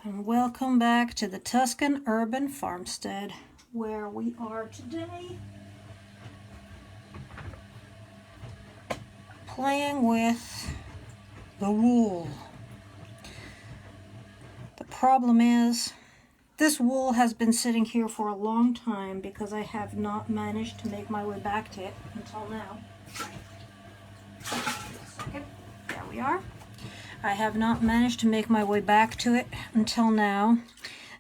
And welcome back to the Tuscan Urban Farmstead, where we are today playing with the wool. The problem is, this wool has been sitting here for a long time because I have not managed to make my way back to it until now. Second, there we are. I have not managed to make my way back to it until now.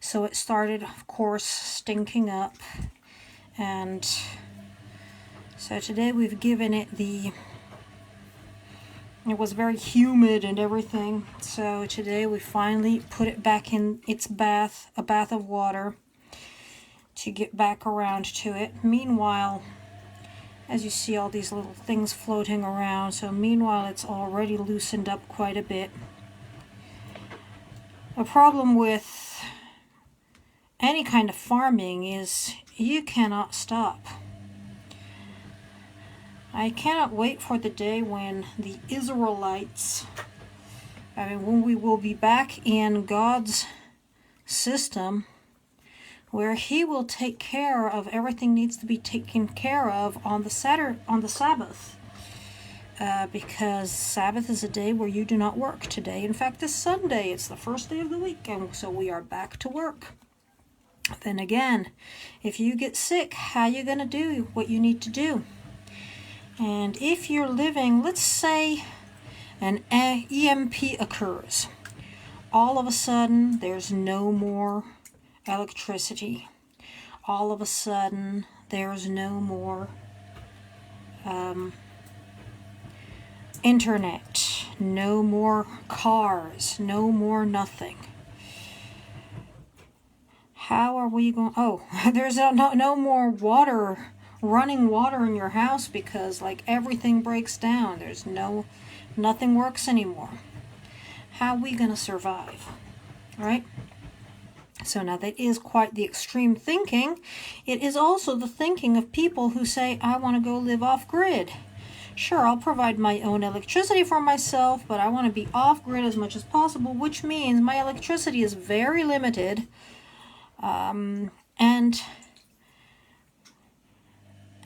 So it started, of course, stinking up. And so today we've given it it was very humid and everything. So today we finally put it back in its bath, a bath of water, to get back around to it. Meanwhile, as you see all these little things floating around, so meanwhile it's already loosened up quite a bit. The problem with any kind of farming is you cannot stop. I cannot wait for the day when the Israelites, when we will be back in God's system, where He will take care of everything needs to be taken care of on the Sabbath, because Sabbath is a day where you do not work today. In fact, this Sunday, it's the first day of the week, and so we are back to work. Then again, if you get sick, how are you going to do what you need to do? And if you're living, let's say an EMP occurs, all of a sudden there's no more electricity. All of a sudden there's no more internet, no more cars, no more nothing. How are we going? Oh, there's no more water, running water in your house, because like everything breaks down. There's nothing works anymore. How are we going to survive, right? So now that is quite the extreme thinking. It is also the thinking of people who say, I want to go live off grid. Sure, I'll provide my own electricity for myself, but I want to be off grid as much as possible, which means my electricity is very limited, and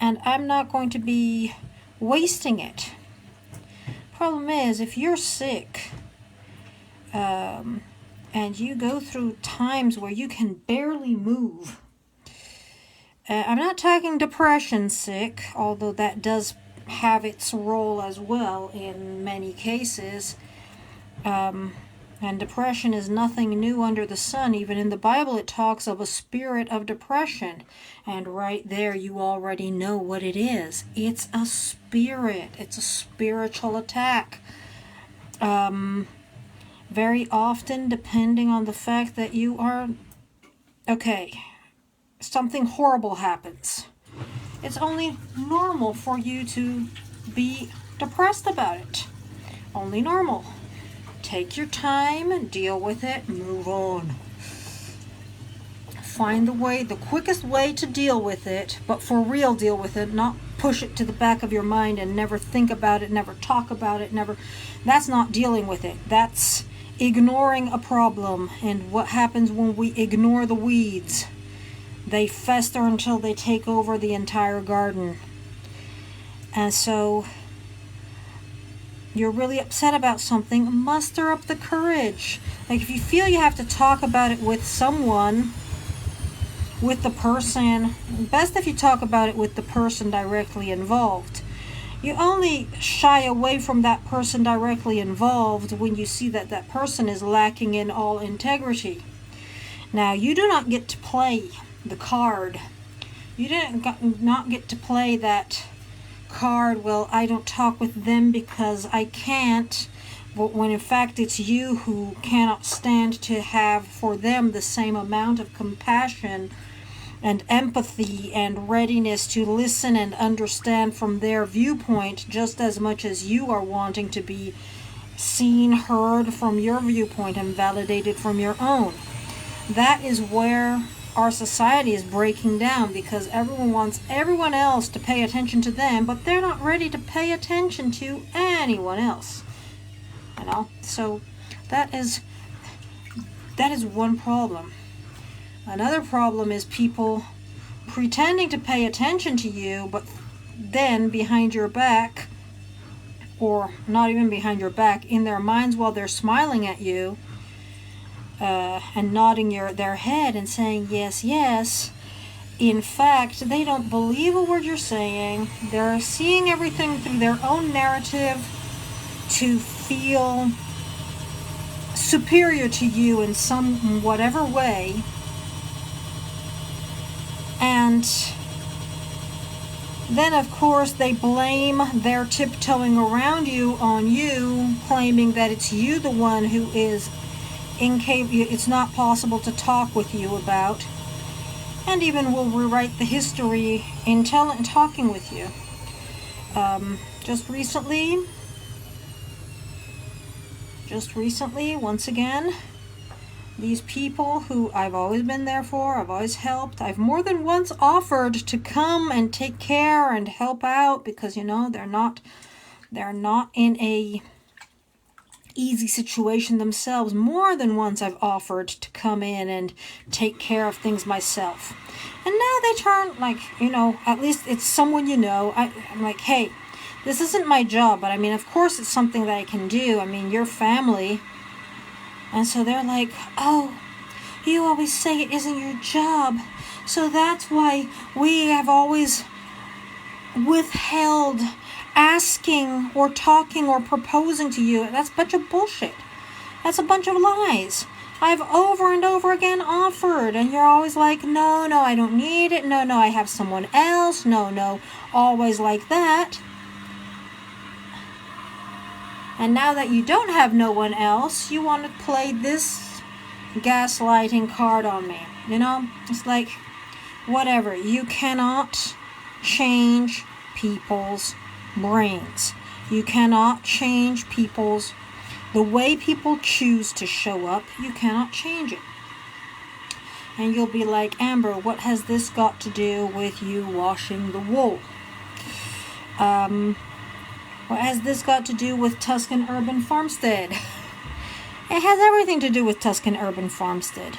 I'm not going to be wasting it. Problem is, if you're sick, and you go through times where you can barely move. I'm not talking depression sick, although that does have its role as well in many cases. And depression is nothing new under the sun. Even in the Bible it talks of a spirit of depression. And right there you already know what it is. It's a spirit. It's a spiritual attack. Very often, depending on the fact that you are, something horrible happens. It's only normal for you to be depressed about it. Only normal. Take your time, deal with it, move on. Find the quickest way to deal with it, but for real deal with it, not push it to the back of your mind and never think about it, never talk about it, that's not dealing with it. That's ignoring a problem. And what happens when we ignore the weeds? They fester until they take over the entire garden. And so you're really upset about something, muster up the courage. Like if you feel you have to talk about it with someone, with the person, best if you talk about it with the person directly involved. You only shy away from that person directly involved when you see that that person is lacking in all integrity. Now, you do not get to play the card. You not get to play that card, well, I don't talk with them because I can't, but when in fact it's you who cannot stand to have for them the same amount of compassion and empathy and readiness to listen and understand from their viewpoint just as much as you are wanting to be seen, heard from your viewpoint and validated from your own. That is where our society is breaking down, because everyone wants everyone else to pay attention to them, but they're not ready to pay attention to anyone else. So that is That is one problem. Another problem is people pretending to pay attention to you, but then behind your back, or not even behind your back, in their minds while they're smiling at you and nodding their head and saying yes, yes. In fact, they don't believe a word you're saying. They're seeing everything through their own narrative to feel superior to you in some whatever way. And then, of course, they blame their tiptoeing around you on you, claiming that it's you the one who is incapable, it's not possible to talk with you about, and even will rewrite the history in talking with you. Just recently, once again, these people who I've always been there for, I've always helped, I've more than once offered to come and take care and help out, because, you know, they're not in a easy situation themselves. More than once I've offered to come in and take care of things myself. And now they turn, like, you know, at least it's someone you know. I'm like, hey, this isn't my job, but I mean, of course it's something that I can do. I mean, you're family. And so they're like, oh, you always say it isn't your job, so that's why we have always withheld asking or talking or proposing to you. That's a bunch of bullshit. That's a bunch of lies. I've over and over again offered, and you're always like, no, I don't need it. No, I have someone else. No, always like that. And now that you don't have no one else, you want to play this gaslighting card on me. You know, it's like, whatever. You cannot change people's brains. You cannot change the way people choose to show up. You cannot change it. And you'll be like, Amber, what has this got to do with you washing the wool? What has this got to do with Tuscan Urban Farmstead? It has everything to do with Tuscan Urban Farmstead.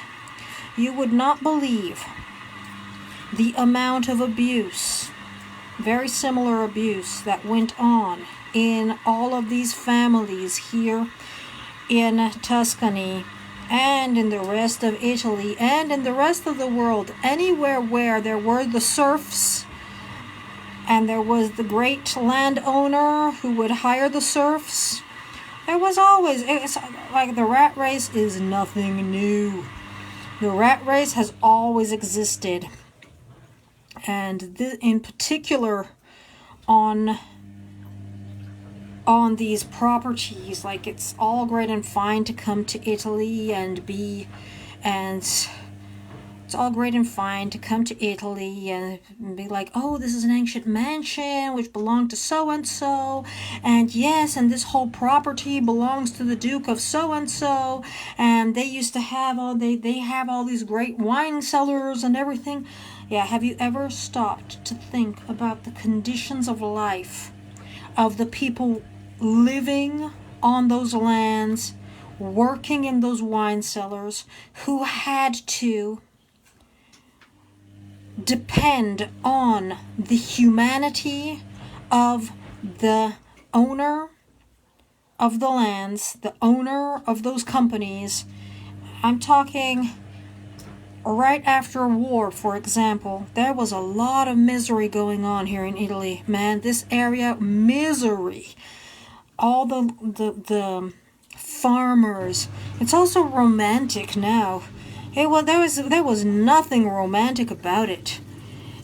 You would not believe the amount of abuse, very similar abuse, that went on in all of these families here in Tuscany and in the rest of Italy and in the rest of the world. Anywhere where there were the serfs, and there was the great landowner who would hire the serfs. There was always, it's like the rat race is nothing new. The rat race has always existed. And in particular on these properties, like, it's all great and fine to come to Italy it's all great and fine to come to Italy and be like, oh, this is an ancient mansion which belonged to so-and-so, and yes, and this whole property belongs to the Duke of so-and-so, and they used to have they have all these great wine cellars and everything. Yeah, have you ever stopped to think about the conditions of life of the people living on those lands, working in those wine cellars, who had to depend on the humanity of the owner of the lands, the owner of those companies? I'm talking right after a war, for example. There was a lot of misery going on here in Italy. Man, this area, misery. All the farmers. It's also romantic now. There was nothing romantic about it.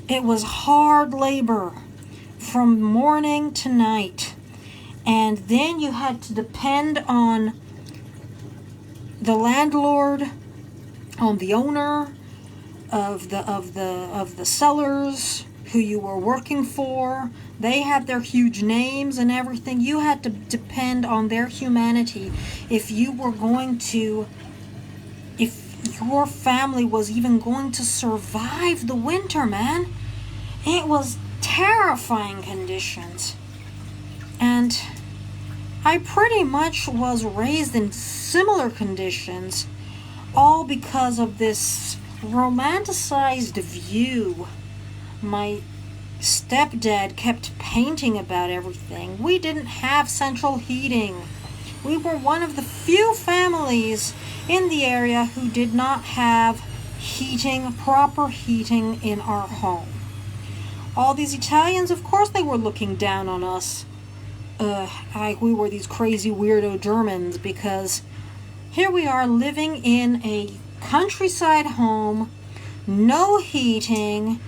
It was hard labor from morning to night. And then you had to depend on the landlord, on the owner of the cellars who you were working for. They had their huge names and everything. You had to depend on their humanity if your family was even going to survive the winter, man. It was terrifying conditions. And I pretty much was raised in similar conditions all because of this romanticized view my stepdad kept painting about everything. We didn't have central heating. We were one of the few families in the area who did not have heating, proper heating in our home. All these Italians, of course, they were looking down on us. We were these crazy weirdo Germans, because here we are living in a countryside home, no heating,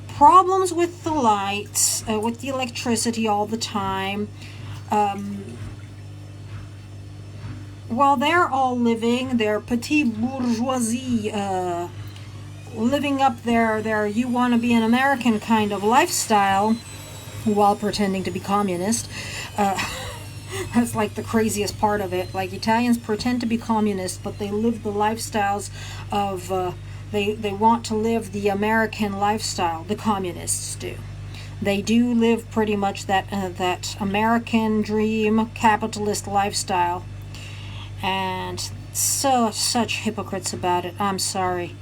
problems with the lights, with the electricity all the time. While they're all living their petite bourgeoisie, living up their you want to be an American kind of lifestyle while pretending to be communist. That's like the craziest part of it. Like, Italians pretend to be communists, but they live the lifestyles of they want to live the American lifestyle. The communists do. They do live pretty much that American dream capitalist lifestyle, and such hypocrites about it. I'm sorry.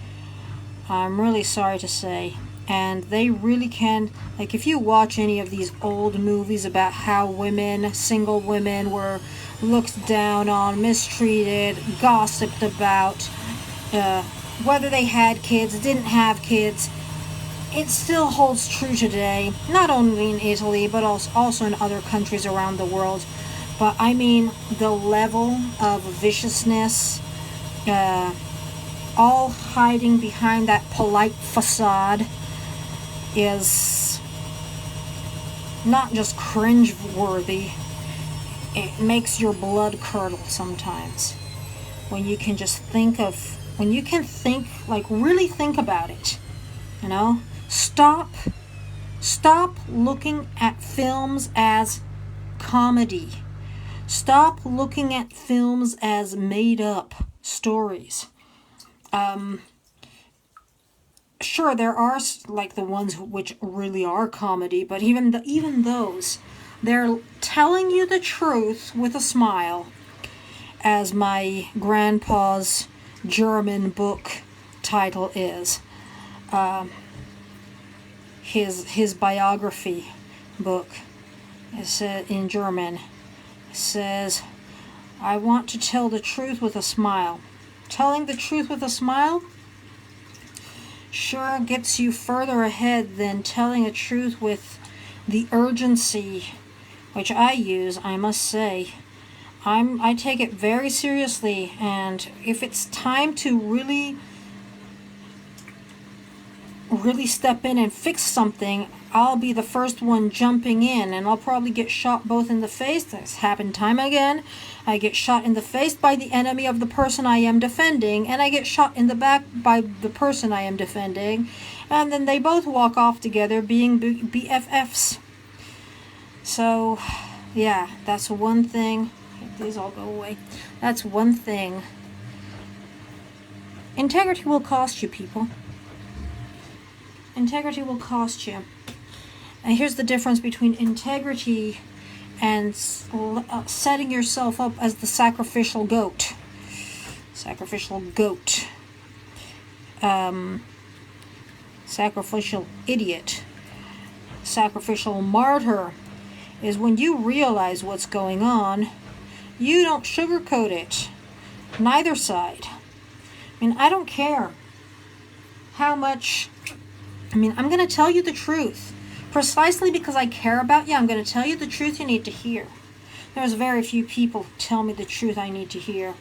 I'm really sorry to say. And they really can, like, if you watch any of these old movies about how women, single women, were looked down on, mistreated, gossiped about, whether they had kids, didn't have kids, it still holds true today, not only in Italy, but also in other countries around the world. But I mean, the level of viciousness, all hiding behind that polite facade, is not just cringe-worthy, it makes your blood curdle sometimes. When you can think, like, really think about it, you know? Stop looking at films as comedy. Stop looking at films as made-up stories. Sure, there are, like, the ones which really are comedy, but even those, they're telling you the truth with a smile, as my grandpa's German book title is. His biography book, it said in German, it says, "I want to tell the truth with a smile." Telling the truth with a smile sure gets you further ahead than telling a truth with the urgency, which I use, I must say. I take it very seriously, and if it's time to really step in and fix something, I'll be the first one jumping in, and I'll probably get shot both in the face. That's happened time again. I get shot in the face by the enemy of the person I am defending, and I get shot in the back by the person I am defending, and then they both walk off together being BFFs. So, yeah, that's one thing. These all go away. That's one thing. Integrity will cost you, people. Integrity will cost you. And here's the difference between integrity and setting yourself up as the sacrificial goat. Sacrificial goat. Sacrificial idiot. Sacrificial martyr is when you realize what's going on, you don't sugarcoat it. Neither side. I mean, I don't care how much... I'm going to tell you the truth. Precisely because I care about you, I'm going to tell you the truth you need to hear. There's very few people who tell me the truth I need to hear.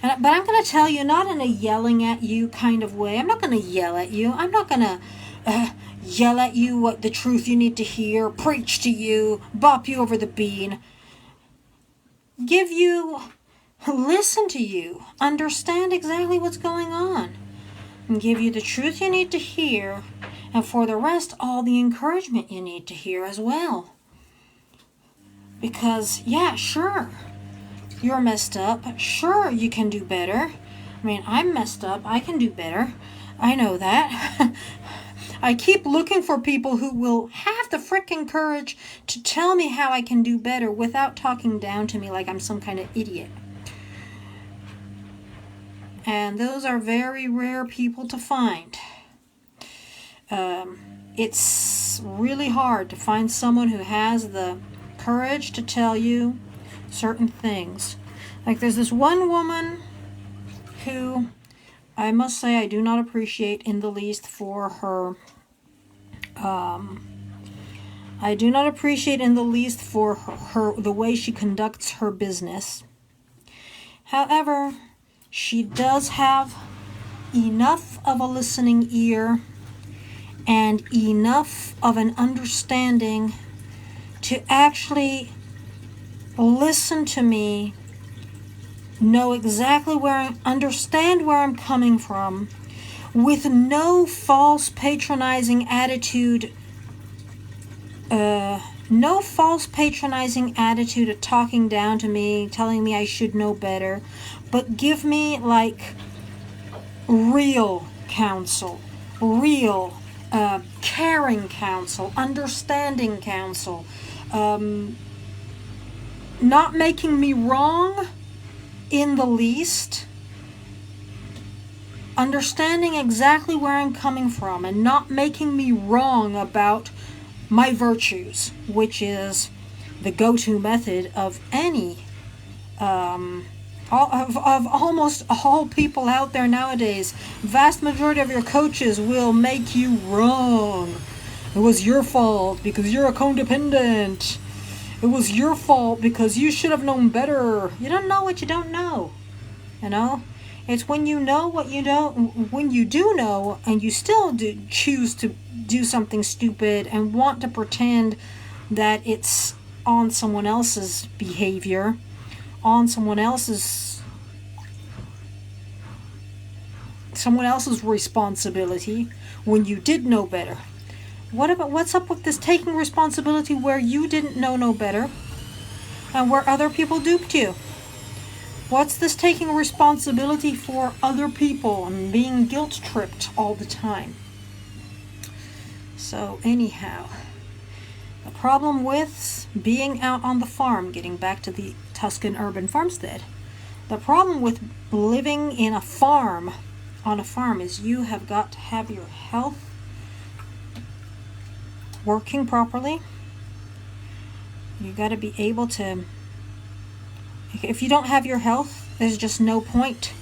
But I'm going to tell you not in a yelling at you kind of way. I'm not going to yell at you. I'm not going to yell at you what the truth you need to hear, preach to you, bop you over the bean. Listen to you, understand exactly what's going on, and give you the truth you need to hear, and for the rest, all the encouragement you need to hear as well. Because, yeah, sure, you're messed up. Sure, you can do better. I'm messed up. I can do better. I know that. I keep looking for people who will have the frickin' courage to tell me how I can do better without talking down to me like I'm some kind of idiot. And those are very rare people to find. It's really hard to find someone who has the courage to tell you certain things. Like there's this one woman who I must say I do not appreciate in the least for her. I do not appreciate in the least for her the way she conducts her business. However, she does have enough of a listening ear and enough of an understanding to actually listen to me, know exactly understand where I'm coming from, with no false patronizing attitude, no false patronizing attitude of talking down to me, telling me I should know better, but give me like real counsel, real caring counsel, understanding counsel, not making me wrong in the least, understanding exactly where I'm coming from and not making me wrong about my virtues, which is the go-to method of any of almost all people out there nowadays. Vast majority of your coaches will make you wrong. It was your fault because you're a codependent. It was your fault because you should have known better. You don't know what you don't know. You know? It's when you know what you don't, when you do know and you still choose to do something stupid and want to pretend that it's on someone else's behavior, on someone else's responsibility, when you did know better. What's up with this taking responsibility where you didn't know no better and where other people duped you? What's this taking responsibility for other people and being guilt tripped all the time? So anyhow, the problem with being out on the farm, getting back to the Tuscan urban farmstead, the problem with living in a farm, on a farm, is you have got to have your health working properly. You got to be able to, if you don't have your health, there's just no point.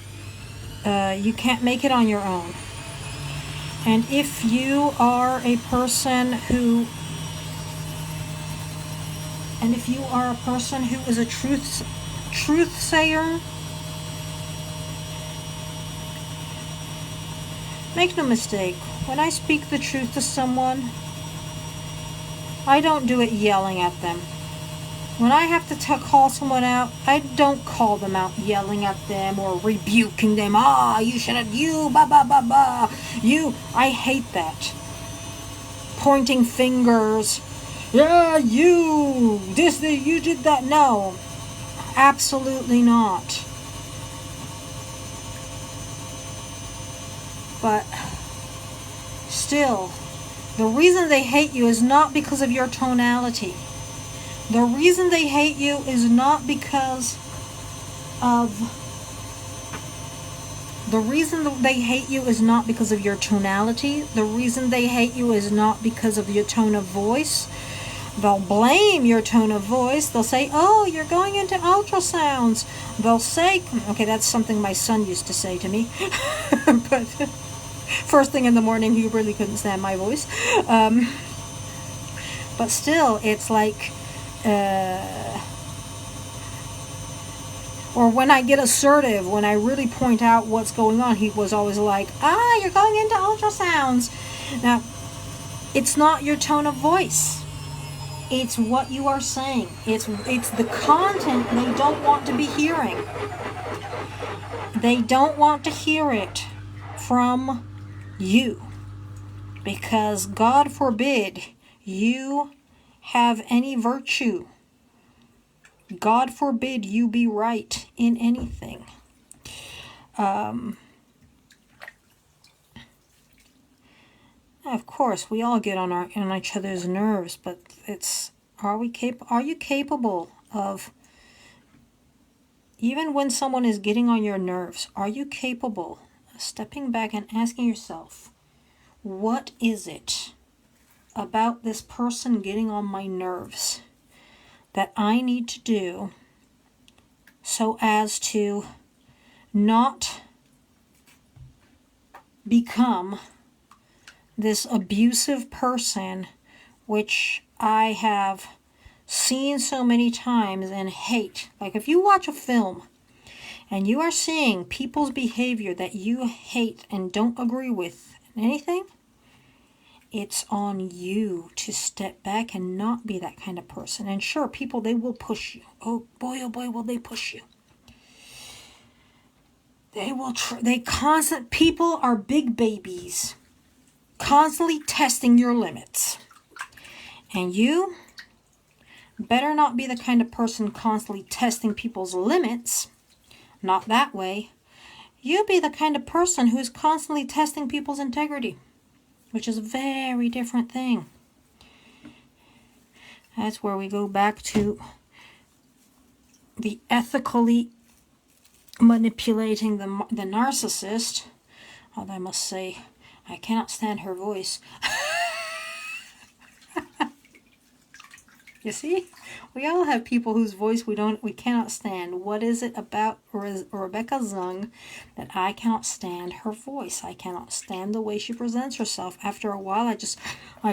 You can't make it on your own. And if you are a person who is a truth sayer, make no mistake, when I speak the truth to someone, I don't do it yelling at them. When I have to call someone out, I don't call them out yelling at them or rebuking them. You shouldn't, you, ba ba ba ba, you. I hate that. Pointing fingers. Yeah, you did that. No, absolutely not. But still, the reason they hate you is not because of your tonality. The reason they hate you is not because of... The reason they hate you is not because of your tonality. The reason they hate you is not because of your tone of voice. They'll blame your tone of voice. They'll say, oh, you're going into ultrasounds. They'll say... Okay, that's something my son used to say to me. But first thing in the morning, he really couldn't stand my voice. But still, it's like... or when I get assertive, when I really point out what's going on, he was always like, you're going into ultrasounds. Now, it's not your tone of voice. It's what you are saying. It's the content they don't want to be hearing. They don't want to hear it from you. Because God forbid you have any virtue. God forbid you be right in anything. Of course, we all get on each other's nerves, but are you capable of even when someone is getting on your nerves, are you capable of stepping back and asking yourself, what is it about this person getting on my nerves that I need to do so as to not become this abusive person, which I have seen so many times and hate. Like if you watch a film and you are seeing people's behavior that you hate and don't agree with anything, it's on you to step back and not be that kind of person. And sure, people, they will push you. Oh boy, will they push you. They will people are big babies, constantly testing your limits. And you better not be the kind of person constantly testing people's limits. Not that way. You be the kind of person who's constantly testing people's integrity, which is a very different thing. That's where we go back to the ethically manipulating the narcissist. Although I must say, I cannot stand her voice. You see? We all have people whose voice we cannot stand. What is it about Rebecca Zung that I cannot stand her voice? I cannot stand the way she presents herself. After a while,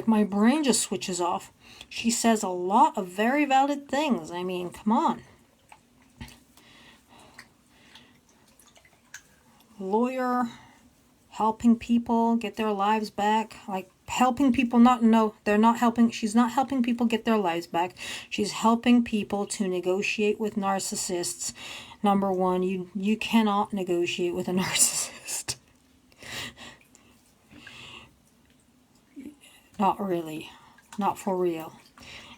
my brain just switches off. She says a lot of very valid things. I mean, come on. Lawyer, helping people get their lives back, like helping people she's not helping people get their lives back. She's helping people to negotiate with narcissists. Number one, you cannot negotiate with a narcissist. Not really. Not for real.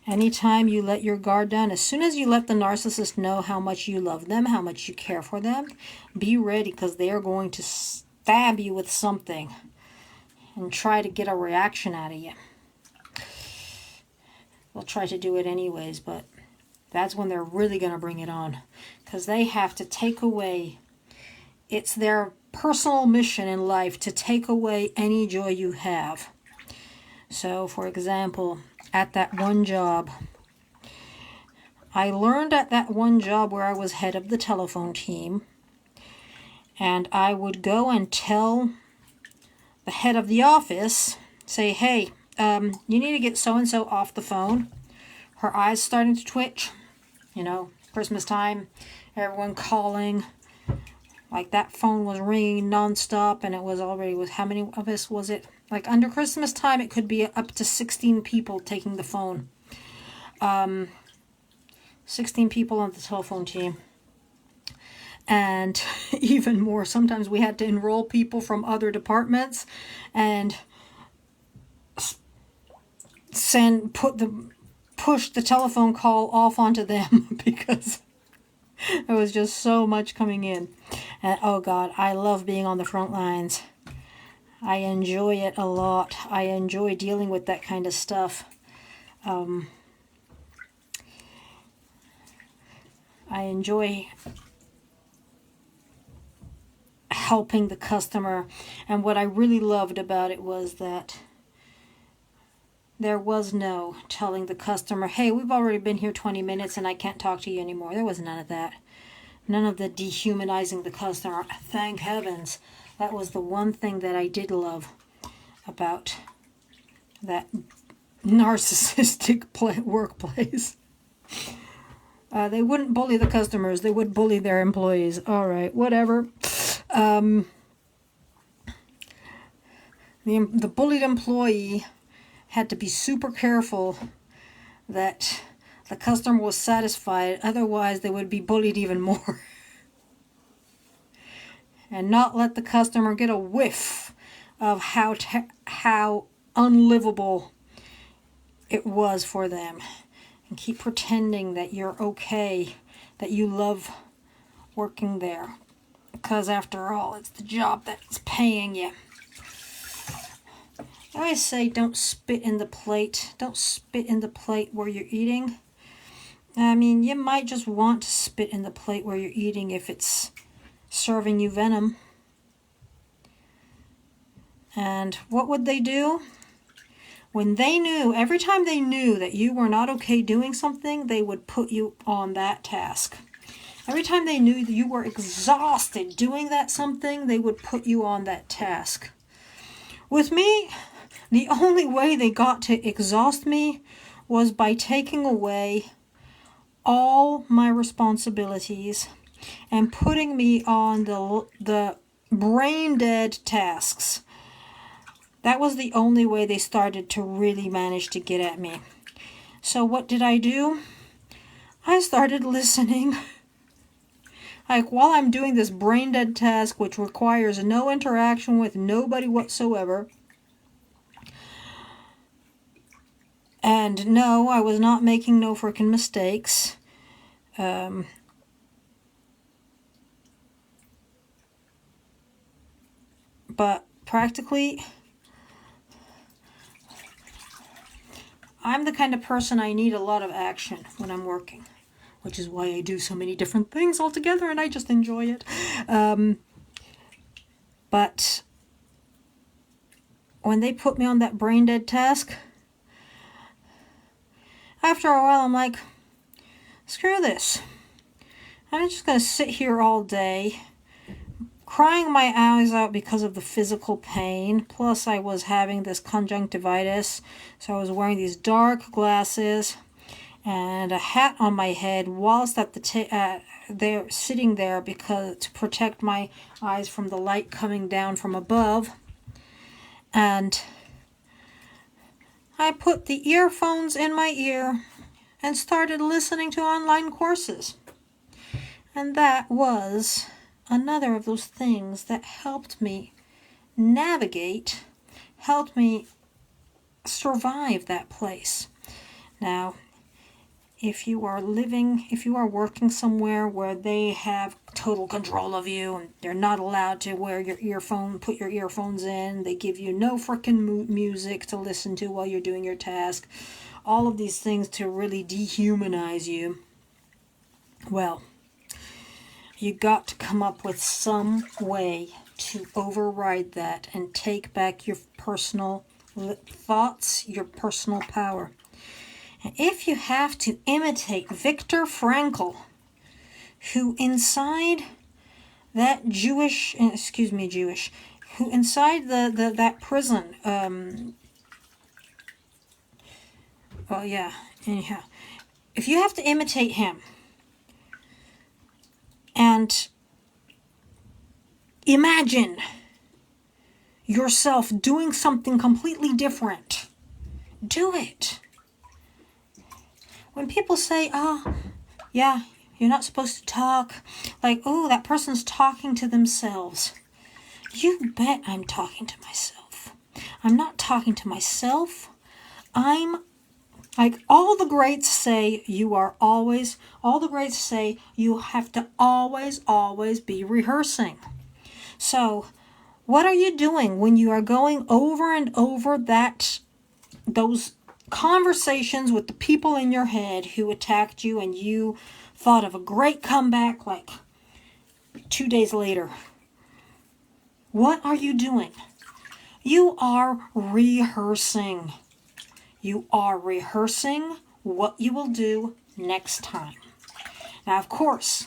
Anytime you let your guard down, as soon as you let the narcissist know how much you love them, how much you care for them, be ready, because they are going to stab you with something and try to get a reaction out of you. They'll try to do it anyways, but that's when they're really going to bring it on, because they have to take away, it's their personal mission in life to take away any joy you have. So, for example, at that one job, I learned at that one job where I was head of the telephone team, and I would go and tell the head of the office, say, hey, you need to get so-and-so off the phone. Her eyes starting to twitch. Christmas time, everyone calling. Like that phone was ringing nonstop, and it was already, how many of us was it? Like under Christmas time, it could be up to 16 people taking the phone. 16 people on the telephone team. And even more, sometimes we had to enroll people from other departments and push the telephone call off onto them because there was just so much coming in. And oh God, I love being on the front lines. I enjoy it a lot. I enjoy dealing with that kind of stuff. I enjoy helping the customer. And what I really loved about it was that there was no telling the customer, hey, we've already been here 20 minutes and I can't talk to you anymore. There was none of that. None of the dehumanizing the customer. Thank heavens. That was the one thing that I did love about that narcissistic workplace. They wouldn't bully the customers. They would bully their employees. All right, whatever. The bullied employee had to be super careful that the customer was satisfied. Otherwise, they would be bullied even more. And not let the customer get a whiff of how unlivable it was for them. And keep pretending that you're okay, that you love working there. Because after all, it's the job that's paying you. I always say don't spit in the plate. Don't spit in the plate where you're eating. I mean, you might just want to spit in the plate where you're eating if it's serving you venom. And what would they do? When they knew, every time they knew that you were not okay doing something, they would put you on that task. Every time they knew that you were exhausted doing that something, they would put you on that task. With me, the only way they got to exhaust me was by taking away all my responsibilities and putting me on the brain dead tasks. That was the only way they started to really manage to get at me. So what did I do? I started listening. Like, while I'm doing this brain dead task, which requires no interaction with nobody whatsoever. And no, I was not making no freaking mistakes. But practically, I'm the kind of person I need a lot of action when I'm working, which is why I do so many different things all together and I just enjoy it. But when they put me on that brain dead task, after a while I'm like, screw this. I'm just going to sit here all day, crying my eyes out because of the physical pain. Plus I was having this conjunctivitis, so I was wearing these dark glasses and a hat on my head whilst at they're sitting there because to protect my eyes from the light coming down from above. And I put the earphones in my ear and started listening to online courses. And that was another of those things that helped me navigate, helped me survive that place. Now, if you are working somewhere where they have total control of you and they're not allowed to put your earphones in, they give you no frickin' music to listen to while you're doing your task, all of these things to really dehumanize you, well, you got to come up with some way to override that and take back your personal thoughts, your personal power. And if you have to imitate Viktor Frankl, who inside that who inside that prison, anyhow, if you have to imitate him and imagine yourself doing something completely different, do it. When people say, oh, yeah, you're not supposed to talk, like, oh, that person's talking to themselves. You bet I'm talking to myself. I'm not talking to myself. I'm, like all the greats say, you have to always be rehearsing. So, what are you doing when you are going over and over those conversations with the people in your head who attacked you and you thought of a great comeback like 2 days later? What are you doing? You are rehearsing. You are rehearsing what you will do next time. Now, of course,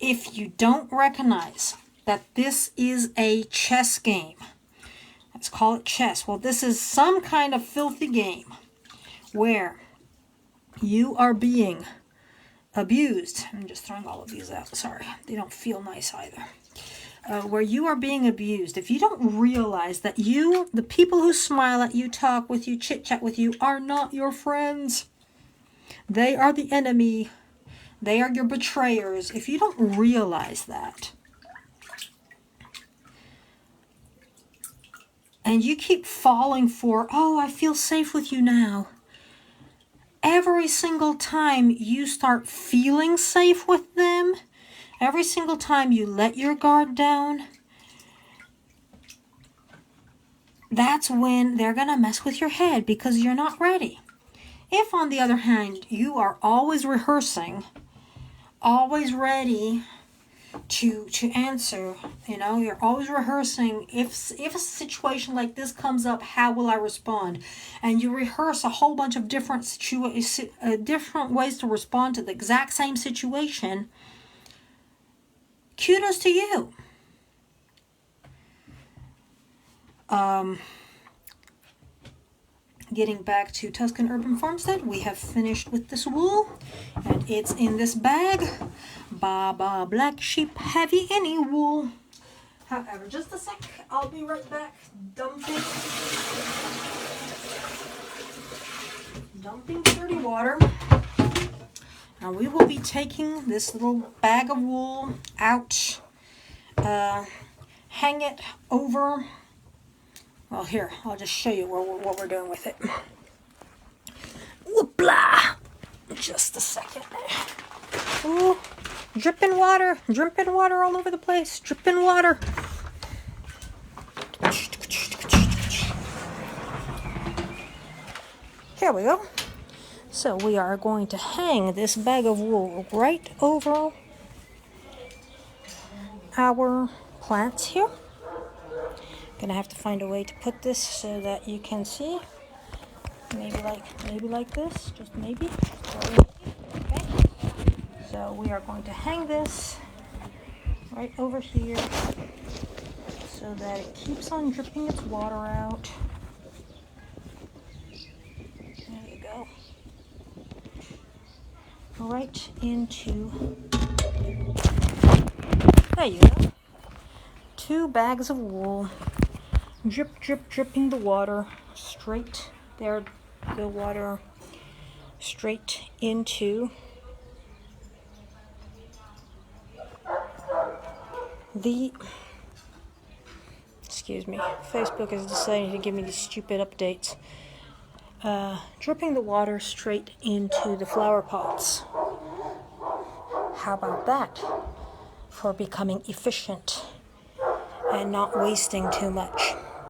if you don't recognize that this is a chess game, let's call it chess. Well, this is some kind of filthy game where you are being abused. I'm just throwing all of these out. Sorry, they don't feel nice either. Where you are being abused. If you don't realize that the people who smile at you, talk with you, chit-chat with you, are not your friends. They are the enemy. They are your betrayers. If you don't realize that, and you keep falling for, oh, I feel safe with you now. Every single time you start feeling safe with them, every single time you let your guard down, that's when they're going to mess with your head because you're not ready. If, on the other hand, you are always rehearsing, always ready to answer, you're always rehearsing, if a situation like this comes up, how will I respond? And you rehearse a whole bunch of different ways to respond to the exact same situation. Kudos to you. Getting back to Tuscan Urban Farmstead, we have finished with this wool, and it's in this bag. Baba Black Sheep, have you any wool? However, just a sec, I'll be right back. Dumping dirty water. Now we will be taking this little bag of wool out, hang it over. Well, here, I'll just show you what we're doing with it. Whoopla! Just a second. Ooh, dripping water all over the place. Dripping water. Here we go. So we are going to hang this bag of wool right over our plants here. Gonna have to find a way to put this so that you can see. Maybe like this, just maybe. Okay. So we are going to hang this right over here so that it keeps on dripping its water out. There you go. Right into. There you go. 2 bags of wool. Drip, drip, dripping the water straight there. The water straight into the. Excuse me. Facebook is deciding to give me these stupid updates. Dripping the water straight into the flower pots. How about that for becoming efficient and not wasting too much?